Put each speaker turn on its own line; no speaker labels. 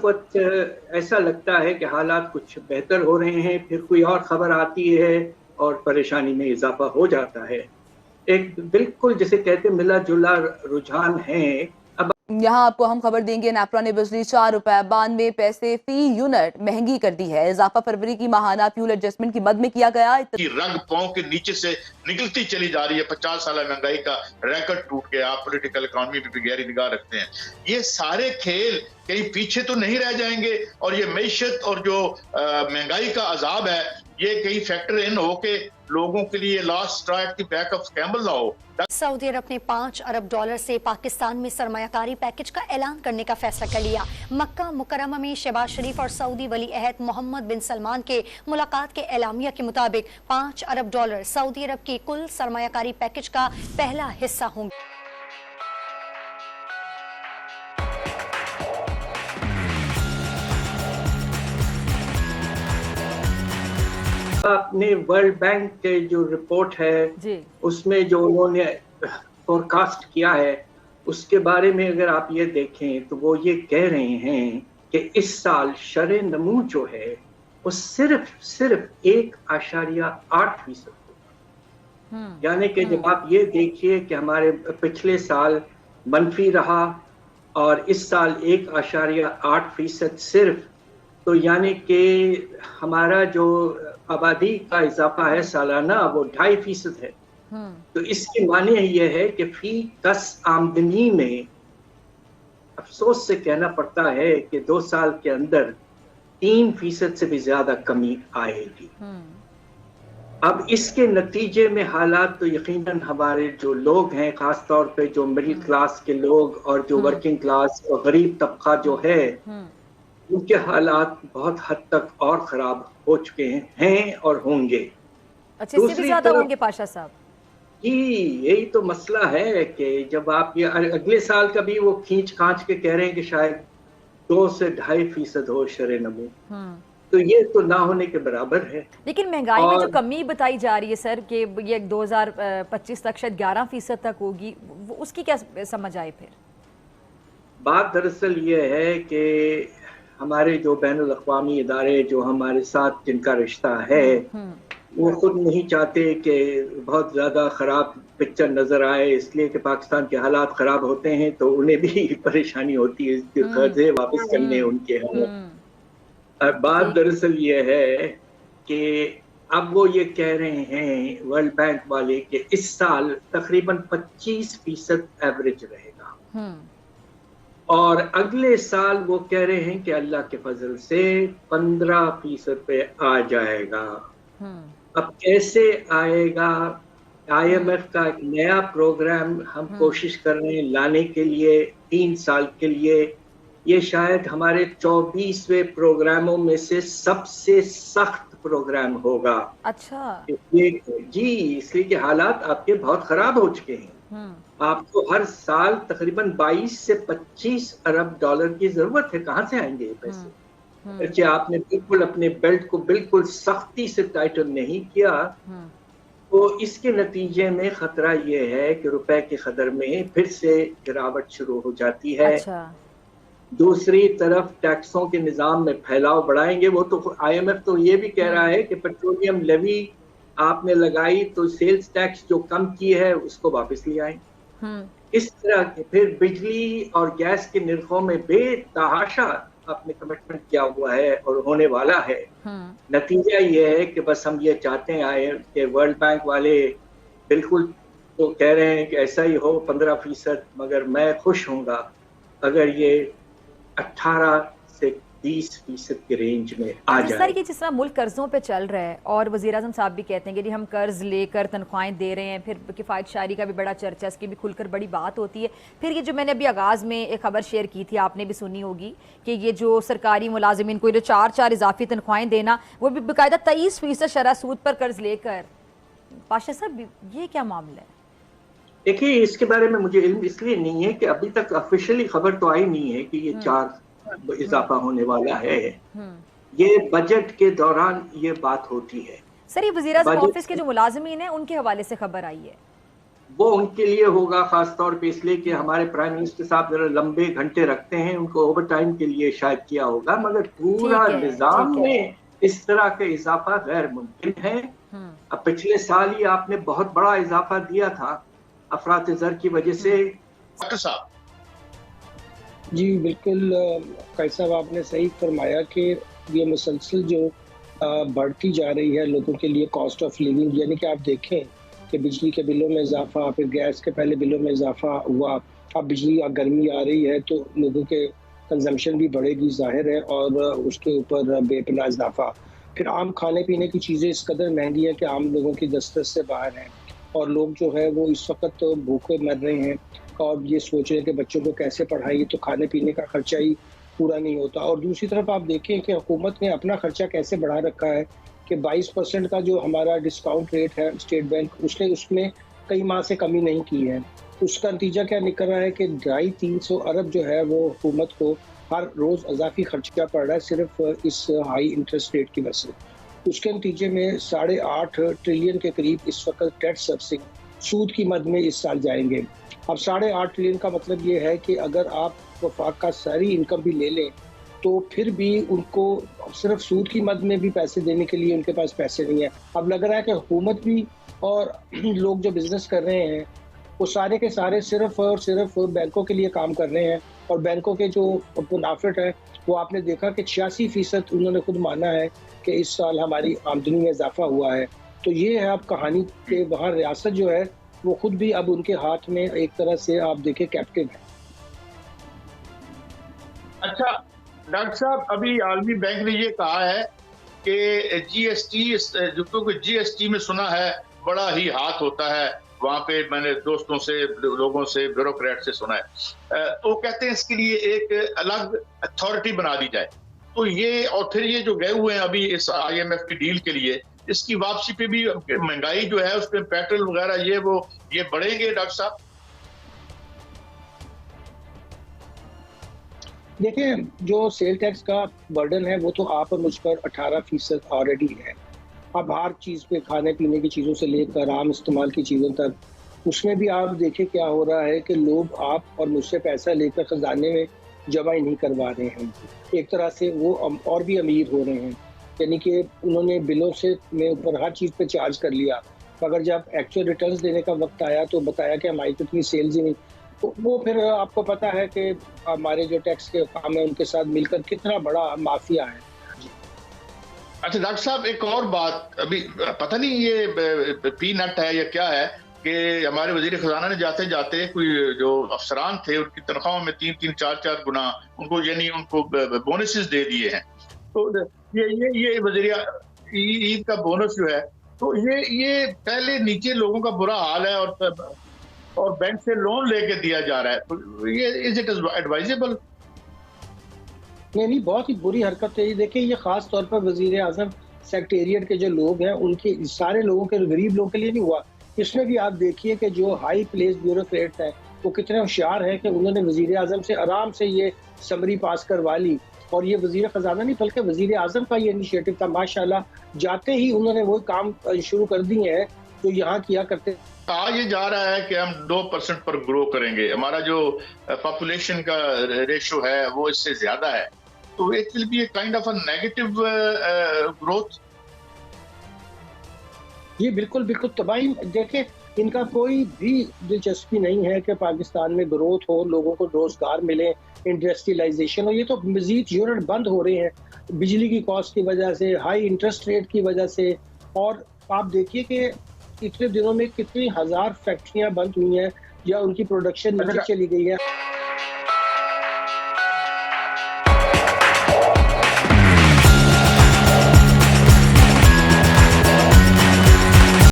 वक्त ऐसा लगता है कि हालात कुछ बेहतर हो रहे हैं, फिर कोई और खबर आती है और परेशानी में इजाफा हो जाता है। एक बिल्कुल जिसे कहते मिला जुला रुझान है। अब
यहाँ आपको हम खबर देंगे, नेपरा ने बिजली 4 रुपए 92 पैसे फी यूनिट महंगी कर दी है। इजाफा फरवरी की माहाना फ्यूल एडजस्टमेंट की मद में किया गया।
कि रंग पांव के नीचे से निकलती चली जा रही है। 50 साल महंगाई का रिकॉर्ड टूट गया। आप पॉलिटिकल इकोनॉमी पे भी गहरी निगाह रखते हैं। ये सारे खेल कहीं पीछे तो नहीं रह जाएंगे और ये मैशत और जो महंगाई का अजाब है ये कहीं फैक्टर इन होके लोगों के लिए last straw at the back of camel ना हो।
सऊदी अरब ने $5 अरब से पाकिस्तान में सरमायाकारी पैकेज का ऐलान करने का फैसला कर लिया। मक्का मुकर्रमा में शहबाज शरीफ और सऊदी वली अहद मोहम्मद बिन सलमान के मुलाकात के एलामिया के मुताबिक $5 अरब सऊदी अरब की कुल सरमायाकारी पैकेज का पहला हिस्सा होंगे।
आपने वर्ल्ड बैंक के जो रिपोर्ट है
जी,
उसमें जो उन्होंने फोरकास्ट किया है उसके बारे में अगर आप ये देखें तो वो ये कह रहे हैं कि इस साल शरे नमू जो है वो सिर्फ 1.8% होगा। यानी कि जब आप ये देखिए कि हमारे पिछले साल मनफी रहा और इस साल 1.8% सिर्फ, तो यानी कि हमारा जो आबादी का इजाफा है सालाना वो 2.5% है। तो इसके माने ये है कि फी 10 आमदनी में अफसोस से कहना पड़ता है कि 2 साल के अंदर 3% से भी ज्यादा कमी आएगी। अब इसके नतीजे में हालात तो यकीनन हमारे जो लोग हैं, खास तौर पे जो मिडिल क्लास के लोग और जो वर्किंग क्लास और गरीब तबका जो है उनके हालात बहुत हद तक और खराब हो चुके हैं और होंगे।
अच्छे से भी ज्यादा होंगे पाशा साहब
जी। यही तो मसला है कि जब आप ये अगले साल का भी वो खींच खांच के कह रहे हैं कि शायद 2 से 2.5% हो शरे नमू, तो ये तो ना होने के बराबर है।
लेकिन महंगाई में जो कमी बताई जा रही है सर कि ये 2025 तक शायद 11% तक होगी, उसकी क्या समझ आए? फिर
बात दरअसल ये है कि हमारे जो बैनुल अक़वामी इदारे जो हमारे साथ जिनका रिश्ता है वो खुद नहीं चाहते कि बहुत ज़्यादा ख़राब पिक्चर नज़र आए, इसलिए कि पाकिस्तान के हालात ख़राब होते हैं तो उन्हें भी परेशानी होती है कर्जे वापस करने उनके हैं। बात दरअसल ये है कि अब वो ये कह रहे हैं वर्ल्ड बैंक वाले कि इस साल तकरीबन 25% एवरेज रहेगा और अगले साल वो कह रहे हैं कि अल्लाह के फजल से 15% पे आ जाएगा। अब कैसे आएगा? IMF का एक नया प्रोग्राम हम कोशिश कर रहे हैं लाने के लिए 3 साल के लिए। ये शायद हमारे 24वें प्रोग्रामों में से सबसे सख्त प्रोग्राम होगा।
अच्छा
इसलिए कि हालात आपके बहुत खराब हो चुके हैं। आपको हर साल तकरीबन 22 से 25 अरब डॉलर की जरूरत है। कहाँ से आएंगे ये पैसे? आपने बिल्कुल अपने बेल्ट को बिल्कुल सख्ती से टाइटन नहीं किया तो इसके नतीजे में खतरा ये है कि रुपए की कदर में फिर से गिरावट शुरू हो जाती है।
अच्छा।
दूसरी तरफ टैक्सों के निजाम में फैलाव बढ़ाएंगे। वो तो IMF तो ये भी कह रहा है कि पेट्रोलियम लेवी आपने लगाई तो सेल्स टैक्स जो कम की है उसको वापस ले आए। इस तरह के फिर बिजली और गैस के निर्खों में बेतहाशा आपने कमिटमेंट किया हुआ है और होने वाला है। नतीजा ये है कि बस हम ये चाहते हैं कि वर्ल्ड बैंक वाले बिल्कुल तो कह रहे हैं कि ऐसा ही हो 15%, मगर मैं खुश होऊंगा अगर ये 18 से 20% के रेंज में आ जाए।
सर ये जिस तरह मुल्क कर्जों पे चल रहा है और वज़ीर आज़म साहब भी कहते हैं कि हम कर्ज लेकर तनख्वाहें दे रहे हैं, फिर किफ़ायत शारी का भी बड़ा चर्चा, इसकी भी खुलकर बड़ी बात होती है। फिर ये जो मैंने अभी आगाज़ में एक खबर शेयर की थी, आपने भी सुनी होगी कि ये जो सरकारी मुलाजिमीन को जो 4 इजाफी तनख्वाहें देना, वो भी बाकायदा 23% शरह सूद पर कर्ज लेकर। पाशा साहब ये क्या मामला है?
देखिए इसके बारे में मुझे इल्म इसलिए नहीं है कि अभी तक ऑफिशियली खबर तो आई नहीं है कि ये 4 इजाफा होने वाला है। ये बजट के दौरान ये बात होती है।
सर ये वज़ीर आज़म ऑफिस के जो मुलाजिमीन हैं उनके हवाले से खबर आई है।
वो उनके लिए होगा खास तौर पे इसलिए कि हमारे प्राइम मिनिस्टर साहब जरा लंबे घंटे रखते हैं, उनको ओवर टाइम के लिए शायद किया होगा, मगर पूरा निजाम में इस तरह का इजाफा गैर मुमकिन है। अब पिछले साल ही आपने बहुत बड़ा इजाफा दिया था अफरात-ए-ज़र की वजह से।
डॉक्टर साहब
जी बिल्कुल कायद साहब आपने सही फरमाया कि ये मुसलसल जो बढ़ती जा रही है लोगों के लिए कॉस्ट ऑफ लिविंग, यानी कि आप देखें कि बिजली के बिलों में इजाफा, फिर गैस के पहले बिलों में इजाफा हुआ, अब बिजली गर्मी आ रही है तो लोगों के कंजम्पशन भी बढ़ेगी जाहिर है, और उसके ऊपर बेपनाह इजाफा। फिर आम खाने पीने की चीज़ें इस कदर महंगी हैं कि आम लोगों की दस्तरस से बाहर हैं, और लोग जो है वो इस वक्त तो भूखे मर रहे हैं और ये सोच रहे हैं कि बच्चों को कैसे पढ़ाइए, तो खाने पीने का खर्चा ही पूरा नहीं होता। और दूसरी तरफ आप देखें कि हुकूमत ने अपना खर्चा कैसे बढ़ा रखा है कि 22% का जो हमारा डिस्काउंट रेट है स्टेट बैंक, उसने उसमें कई माह से कमी नहीं की है। उसका नतीजा क्या निकल रहा है कि 250-300 अरब जो है वो हुकूमत को हर रोज़ अजाफी खर्चा पड़ रहा है सिर्फ इस हाई इंटरेस्ट रेट की वजह से। उसके नतीजे में 8.5 ट्रिलियन के करीब इस वक्त डेट सर्विसिंग सूद की मद में इस साल जाएंगे। अब 8.5 ट्रिलियन का मतलब ये है कि अगर आप वफाक का सारी इनकम भी ले लें तो फिर भी उनको सिर्फ सूद की मद में भी पैसे देने के लिए उनके पास पैसे नहीं है। अब लग रहा है कि हुकूमत भी और लोग जो बिजनेस कर रहे हैं वो सारे के सारे सिर्फ और सिर्फ बैंकों के लिए काम कर रहे हैं, और बैंकों के जो मुनाफिट है वो आपने देखा कि 86% उन्होंने खुद माना है कि इस साल हमारी आमदनी में इजाफा हुआ है। तो ये है अब कहानी के वहाँ रियासत जो है वो खुद भी अब उनके हाथ में एक तरह से आप देखें कैप्टिव है।
अच्छा डॉक्टर साहब, अभी आलमी बैंक ने ये कहा है कि जीएसटी, क्योंकि जीएसटी में सुना है बड़ा ही हाथ होता है, वहां पे मैंने दोस्तों से, लोगों से, ब्यूरोक्रेट से सुना है, तो कहते हैं इसके लिए एक अलग अथॉरिटी बना दी जाए। तो ये, और फिर ये जो गए हुए हैं अभी इस IMF की डील के लिए, इसकी वापसी पे भी महंगाई जो है उसमें पेट्रोल वगैरह ये बढ़ेंगे डॉक्टर साहब?
देखें, जो सेल टैक्स का बर्डन है वो तो आप और मुझ पर 18% ऑलरेडी है। अब हर चीज़ पे, खाने पीने की चीज़ों से लेकर आम इस्तेमाल की चीज़ों तक, उसमें भी आप देखें क्या हो रहा है कि लोग आप और मुझसे पैसा लेकर खजाने में जमा ही नहीं करवा रहे हैं। एक तरह से वो और भी अमीर हो रहे हैं, यानी कि उन्होंने बिलों से में ऊपर हर चीज़ पे चार्ज कर लिया, मगर जब एक्चुअल रिटर्न्स देने का वक्त आया तो बताया कि हमारी तो इतनी सेल्स ही नहीं। तो वो फिर आपको पता है कि हमारे जो टैक्स के काम है उनके साथ मिलकर कितना बड़ा माफिया है।
अच्छा डॉक्टर साहब, एक और बात, अभी पता नहीं ये पीनट है या क्या है कि हमारे वजीर खजाना ने जाते जाते कोई जो अफसरान थे उनकी तनख्वाहों में 3-3, 4-4 गुना उनको, यानी उनको बोनसेस दे दिए हैं। तो ये वजीर ईद का बोनस जो है, तो ये पहले नीचे लोगों का बुरा हाल है और बैंक से लोन लेके दिया जा रहा है, तो ये इज इट एडवाइजेबल?
नहीं, बहुत ही बुरी हरकत है। देखिए, ये खास तौर पर वजीर आजम सेक्रेटेरिएट के जो लोग हैं उनके, सारे लोगों के, गरीब लोगों के लिए नहीं हुआ। इसमें भी आप देखिए कि जो हाई प्लेस ब्यूरोक्रेट हैं वो कितने होशियार हैं कि उन्होंने वजीर आजम से आराम से ये समरी पास करवा ली, और ये वजीर खजाना नहीं बल्कि वजीर आजम का ये इनिशिएटिव था। माशाल्लाह, जाते ही उन्होंने वो काम शुरू कर दिए हैं जो यहाँ किया करते।
कहा ये जा रहा है कि हम 2% पर ग्रो करेंगे, हमारा जो पॉपुलेशन का रेशो है वो इससे ज्यादा है, तो it will be a kind of a negative growth.
जी बिल्कुल बिल्कुल तबाही। देखें, इनका कोई भी दिलचस्पी नहीं है कि पाकिस्तान में ग्रोथ हो, लोगों को रोजगार मिले, इंडस्ट्रियलाइजेशन हो। ये तो मजीद यूनिट बंद हो रहे हैं बिजली की कॉस्ट की वजह से, हाई इंटरेस्ट रेट की वजह से। और आप देखिए कि इतने दिनों में कितनी हजार फैक्ट्रियां बंद हुई हैं या उनकी प्रोडक्शन नीचे चली गई है।